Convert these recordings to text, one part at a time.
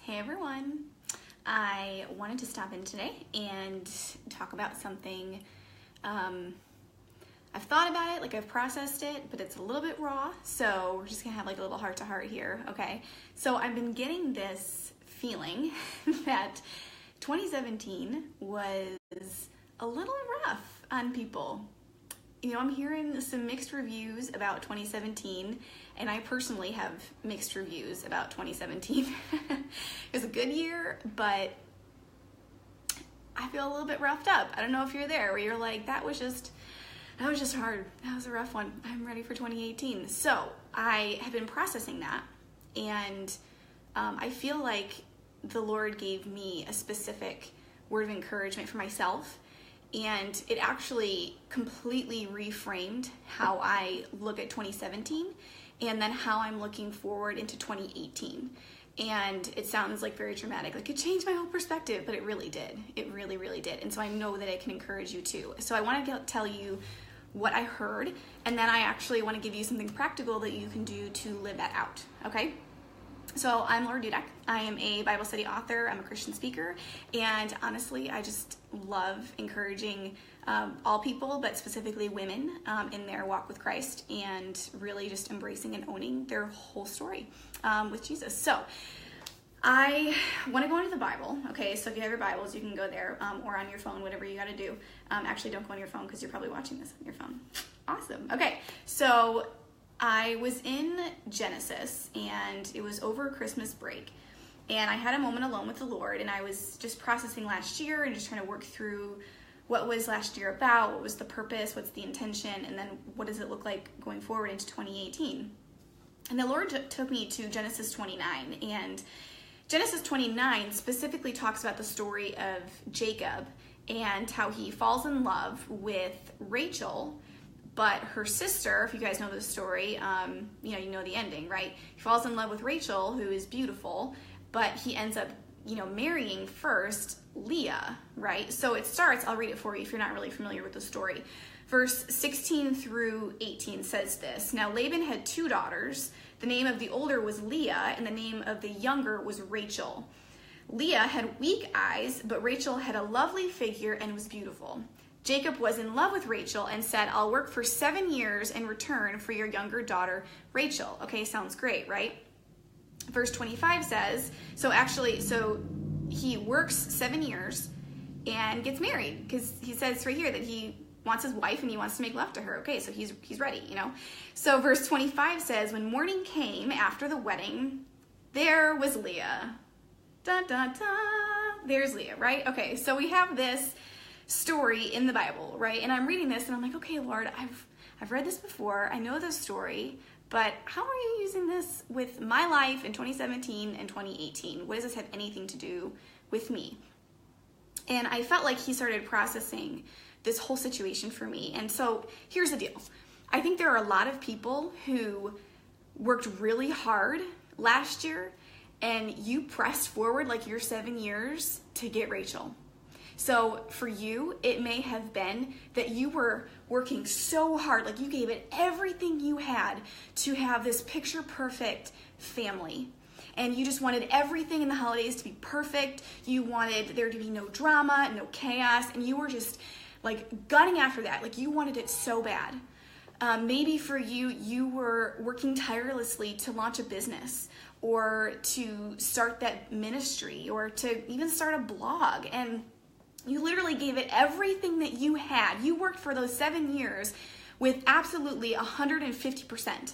Hey everyone, I wanted to stop in today and talk about something. I've thought about it, I've processed it, but it's a little bit raw, so we're just gonna have a little heart to heart here, okay? So I've been getting this feeling that 2017 was a little rough on people. You know, I'm hearing some mixed reviews about 2017, and I personally have mixed reviews about 2017. It was a good year, but I feel a little bit roughed up. I don't know if you're there, where you're like, that was just hard. That was a rough one. I'm ready for 2018. So I have been processing that, and I feel like the Lord gave me a specific word of encouragement for myself. And it actually completely reframed how I look at 2017 and then how I'm looking forward into 2018. And it sounds very dramatic, it changed my whole perspective, but it really did. It really, really did. And so I know that it can encourage you too. So I want to tell you what I heard, and then I actually want to give you something practical that you can do to live that out, okay? So I'm Laura Dudek. I am a Bible study author. I'm a Christian speaker, and honestly, I just love encouraging all people, but specifically women, in their walk with Christ, and really just embracing and owning their whole story with Jesus. So I want to go into the Bible, okay? So if you have your Bibles, you can go there, or on your phone, whatever you got to do. Actually, don't go on your phone because you're probably watching this on your phone. Awesome. Okay, so I was in Genesis, and it was over Christmas break, and I had a moment alone with the Lord, and I was just processing last year and just trying to work through what was last year about, what was the purpose, what's the intention, and then what does it look like going forward into 2018. And the Lord took me to Genesis 29, and Genesis 29 specifically talks about the story of Jacob and how he falls in love with Rachel, but her sister, if you guys know the story, you know the ending, right? He falls in love with Rachel, who is beautiful, but he ends up, marrying first Leah, right? So it starts, I'll read it for you if you're not really familiar with the story. Verse 16 through 18 says this: Now Laban had two daughters. The name of the older was Leah, and the name of the younger was Rachel. Leah had weak eyes, but Rachel had a lovely figure and was beautiful. Jacob was in love with Rachel and said, I'll work for 7 years in return for your younger daughter, Rachel. Okay, sounds great, right? Verse 25 says, so he works 7 years and gets married, because he says right here that he wants his wife and he wants to make love to her. Okay, so he's ready, So verse 25 says, when morning came after the wedding, there was Leah. Dun, dun, dun. There's Leah, right? Okay, so we have this story in the Bible, right? And I'm reading this and I'm like, okay, Lord, I've read this before. I know this story, but how are you using this with my life in 2017 and 2018? What does this have anything to do with me? And I felt like he started processing this whole situation for me. And so here's the deal. I think there are a lot of people who worked really hard last year, and you pressed forward your 7 years to get Rachel. So for you, it may have been that you were working so hard, you gave it everything you had to have this picture perfect family. And you just wanted everything in the holidays to be perfect. You wanted there to be no drama, no chaos, and you were just gunning after that. You wanted it so bad. Maybe for you, you were working tirelessly to launch a business, or to start that ministry, or to even start a blog, and you literally gave it everything that you had. You worked for those 7 years with absolutely 150%.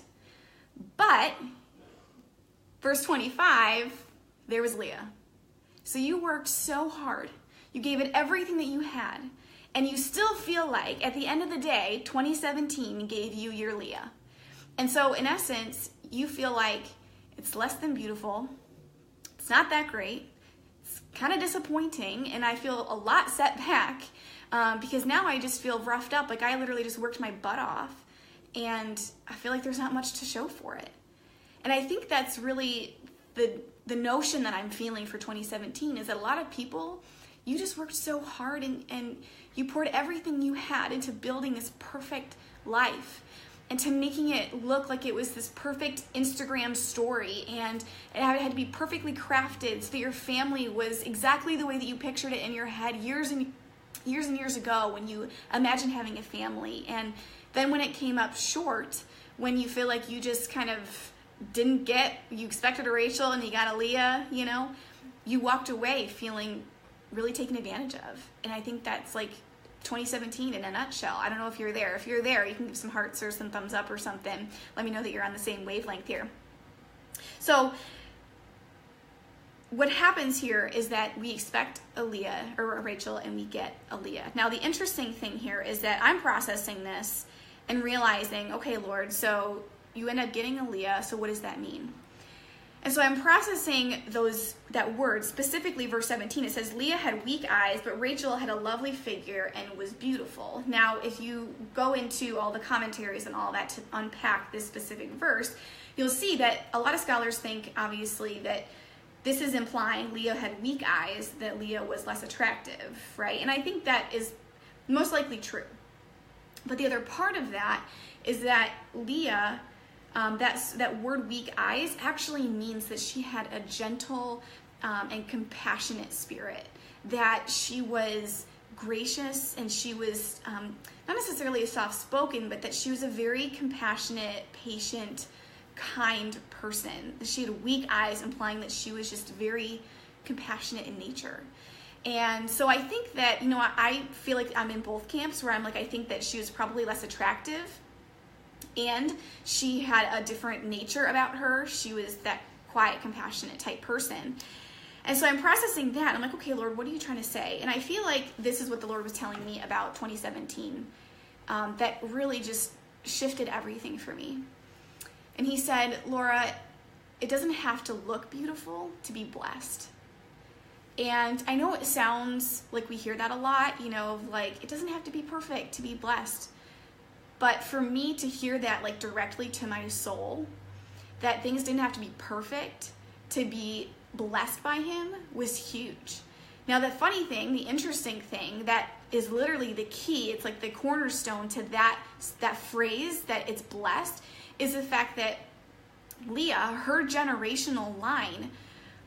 But, verse 25, there was Leah. So you worked so hard. You gave it everything that you had. And you still feel like, at the end of the day, 2017 gave you your Leah. And so, in essence, you feel like it's less than beautiful. It's not that great. It's kind of disappointing, and I feel a lot set back because now I just feel roughed up. I literally just worked my butt off, and I feel like there's not much to show for it. And I think that's really the notion that I'm feeling for 2017, is that a lot of people, you just worked so hard and you poured everything you had into building this perfect life. and to making it look like it was this perfect Instagram story, and it had to be perfectly crafted so that your family was exactly the way that you pictured it in your head years and years ago when you imagined having a family. And then when it came up short, when you feel like you just kind of didn't get, you expected a Rachel and you got a Leah, you know, you walked away feeling really taken advantage of. And I think that's like 2017 in a nutshell. I don't know if you're there. If you're there, you can give some hearts or some thumbs up or something. Let me know that you're on the same wavelength here. So what happens here is that we expect a Leah or a Rachel and we get a Leah. Now the interesting thing here is that I'm processing this and realizing, okay, Lord, so you end up getting a Leah, so what does that mean? And so I'm processing that word, specifically verse 17. It says, Leah had weak eyes, but Rachel had a lovely figure and was beautiful. Now, if you go into all the commentaries and all that to unpack this specific verse, you'll see that a lot of scholars think, obviously, that this is implying Leah had weak eyes, that Leah was less attractive, right? And I think that is most likely true. But the other part of that is that Leah, that word weak eyes actually means that she had a gentle and compassionate spirit, that she was gracious and she was not necessarily soft-spoken, but that she was a very compassionate, patient, kind person. She had weak eyes, implying that she was just very compassionate in nature. And so I think that, you know, I feel like I'm in both camps where I'm like, I think that she was probably less attractive and she had a different nature about her. She was that quiet, compassionate type person. And so I'm processing that. I'm like, okay, Lord, what are you trying to say? And I feel like this is what the Lord was telling me about 2017 that really just shifted everything for me. And he said, Laura, it doesn't have to look beautiful to be blessed. And I know it sounds like we hear that a lot, you know, of like, it doesn't have to be perfect to be blessed. But for me to hear that like directly to my soul, that things didn't have to be perfect to be blessed by him, was huge. Now the funny thing, the interesting thing that is literally the key, it's like the cornerstone to that phrase that it's blessed, is the fact that Leah, her generational line,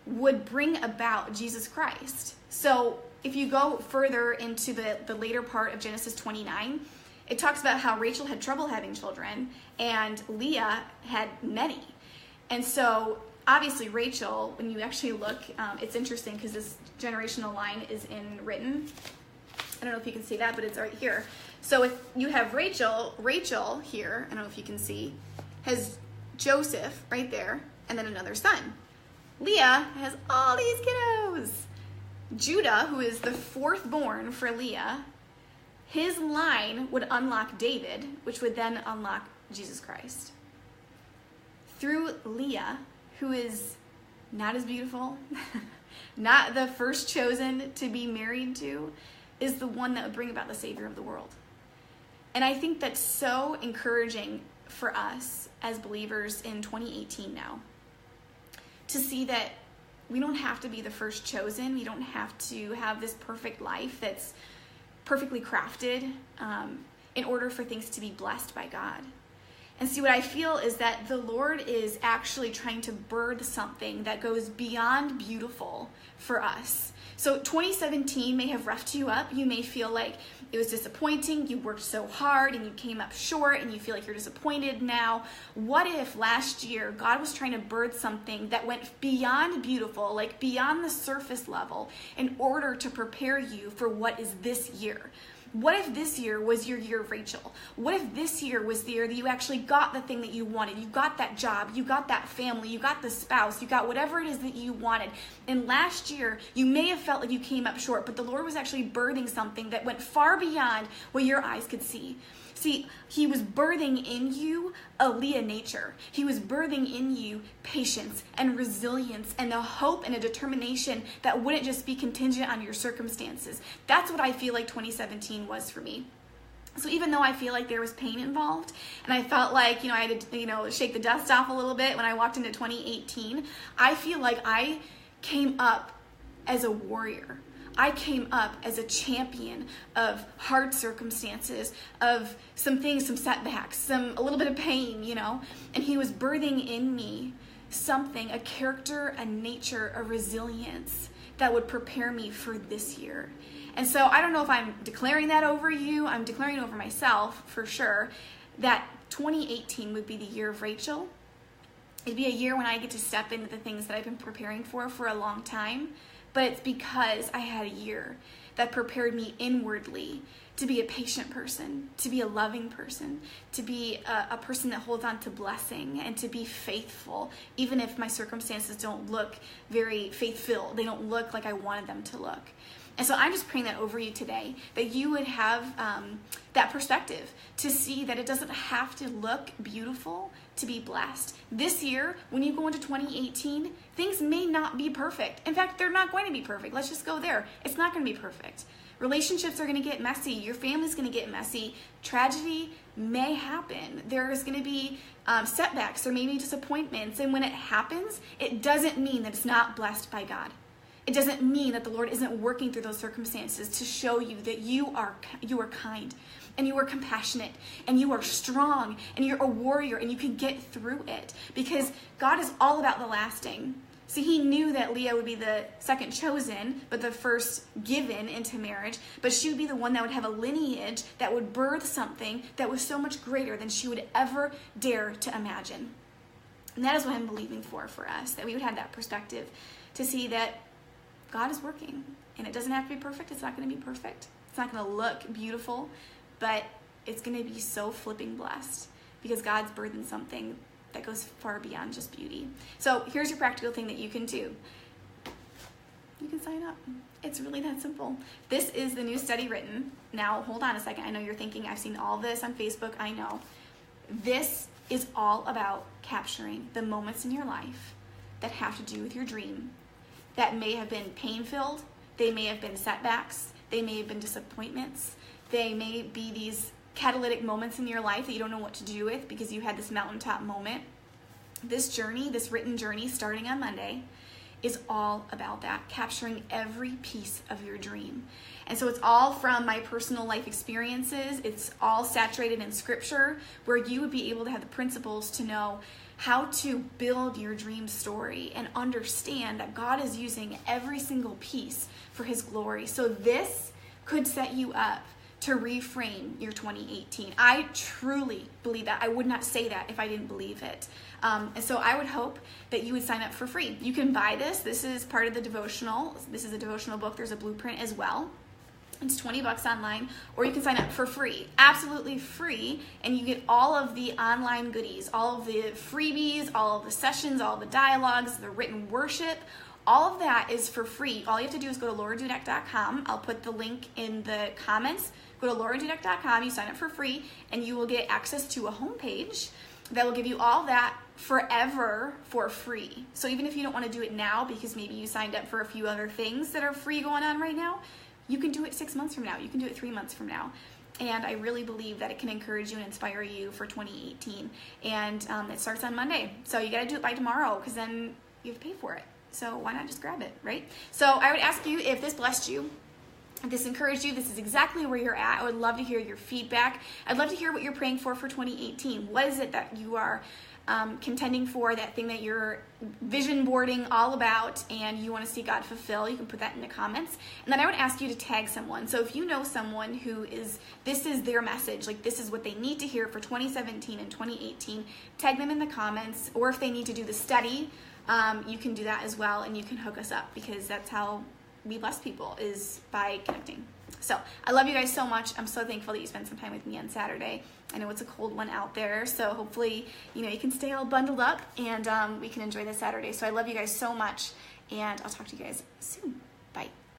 would bring about Jesus Christ. So if you go further into the later part of Genesis 29, it talks about how Rachel had trouble having children and Leah had many. And so obviously Rachel, when you actually look, it's interesting because this generational line is written. I don't know if you can see that, but it's right here. So if you have Rachel here, I don't know if you can see, has Joseph right there, and then another son. Leah has all these kiddos. Judah, who is the fourth born for Leah, his line would unlock David, which would then unlock Jesus Christ. Through Leah, who is not as beautiful, not the first chosen to be married to, is the one that would bring about the Savior of the world. And I think that's so encouraging for us as believers in 2018 now, to see that we don't have to be the first chosen. We don't have to have this perfect life that's perfectly crafted in order for things to be blessed by God. And see, what I feel is that the Lord is actually trying to birth something that goes beyond beautiful for us. So 2017 may have roughed you up. You may feel like it was disappointing. You worked so hard and you came up short and you feel like you're disappointed now. What if last year God was trying to birth something that went beyond beautiful, like beyond the surface level, in order to prepare you for what is this year? What if this year was your year of Rachel? What if this year was the year that you actually got the thing that you wanted? You got that job, you got that family, you got the spouse, you got whatever it is that you wanted. And last year, you may have felt like you came up short, but the Lord was actually birthing something that went far beyond what your eyes could see. See, he was birthing in you a Leah nature. He was birthing in you patience and resilience and a hope and a determination that wouldn't just be contingent on your circumstances. That's what I feel like 2017 was for me. So even though I feel like there was pain involved, and I felt like, I had to, shake the dust off a little bit when I walked into 2018, I feel like I came up as a warrior. I came up as a champion of hard circumstances, of some things, some setbacks, a little bit of pain, and he was birthing in me something, a character, a nature, a resilience that would prepare me for this year. And so I don't know if I'm declaring that over you. I'm declaring it over myself for sure, that 2018 would be the year of Rachel. It'd be a year when I get to step into the things that I've been preparing for a long time. But it's because I had a year that prepared me inwardly to be a patient person, to be a loving person, to be a person that holds on to blessing, and to be faithful, even if my circumstances don't look very faith-filled. They don't look like I wanted them to look. And so I'm just praying that over you today, that you would have that perspective to see that it doesn't have to look beautiful to be blessed. This year, when you go into 2018, things may not be perfect. In fact, they're not going to be perfect. Let's just go there. It's not going to be perfect. Relationships are going to get messy. Your family's going to get messy. Tragedy may happen. There's going to be setbacks. There may be disappointments. And when it happens, it doesn't mean that it's not blessed by God. It doesn't mean that the Lord isn't working through those circumstances to show you that you are kind, and you are compassionate, and you are strong, and you're a warrior, and you can get through it, because God is all about the lasting. See, he knew that Leah would be the second chosen, but the first given into marriage, but she would be the one that would have a lineage that would birth something that was so much greater than she would ever dare to imagine. And that is what I'm believing for us, that we would have that perspective to see that God is working, and it doesn't have to be perfect. It's not going to be perfect. It's not going to look beautiful, but it's going to be so flipping blessed because God's birthing something that goes far beyond just beauty. So here's your practical thing that you can do. You can sign up. It's really that simple. This is the new study written. Now, hold on a second. I know you're thinking, I've seen all this on Facebook. I know. This is all about capturing the moments in your life that have to do with your dream, that may have been pain-filled, they may have been setbacks, they may have been disappointments, they may be these catalytic moments in your life that you don't know what to do with because you had this mountaintop moment. This journey, this written journey starting on Monday, is all about that, capturing every piece of your dream. And so it's all from my personal life experiences. It's all saturated in scripture, where you would be able to have the principles to know how to build your dream story and understand that God is using every single piece for his glory. So this could set you up to reframe your 2018. I truly believe that. I would not say that if I didn't believe it. And so I would hope that you would sign up for free. You can buy this. This is part of the devotional. This is a devotional book. There's a blueprint as well. It's $20 online, or you can sign up for free, absolutely free, and you get all of the online goodies, all of the freebies, all of the sessions, all of the dialogues, the written worship. All of that is for free. All you have to do is go to lauradudek.com. I'll put the link in the comments. Go to lauradudek.com, you sign up for free, and you will get access to a homepage that will give you all that forever for free. So even if you don't want to do it now because maybe you signed up for a few other things that are free going on right now, you can do it 6 months from now. You can do it 3 months from now. And I really believe that it can encourage you and inspire you for 2018. And it starts on Monday. So you got to do it by tomorrow, because then you have to pay for it. So why not just grab it, right? So I would ask you, if this blessed you, if this encouraged you, this is exactly where you're at. I would love to hear your feedback. I'd love to hear what you're praying for 2018. What is it that you are contending for, that thing that you're vision boarding all about and you want to see God fulfill? You can put that in the comments. And then I would ask you to tag someone. So if you know someone who this is their message, like this is what they need to hear for 2017 and 2018, tag them in the comments. Or if they need to do the study, you can do that as well, and you can hook us up, because that's how we bless people, is by connecting. So I love you guys so much. I'm so thankful that you spent some time with me on Saturday. I know it's a cold one out there, so hopefully you can stay all bundled up and we can enjoy this Saturday. So I love you guys so much, and I'll talk to you guys soon.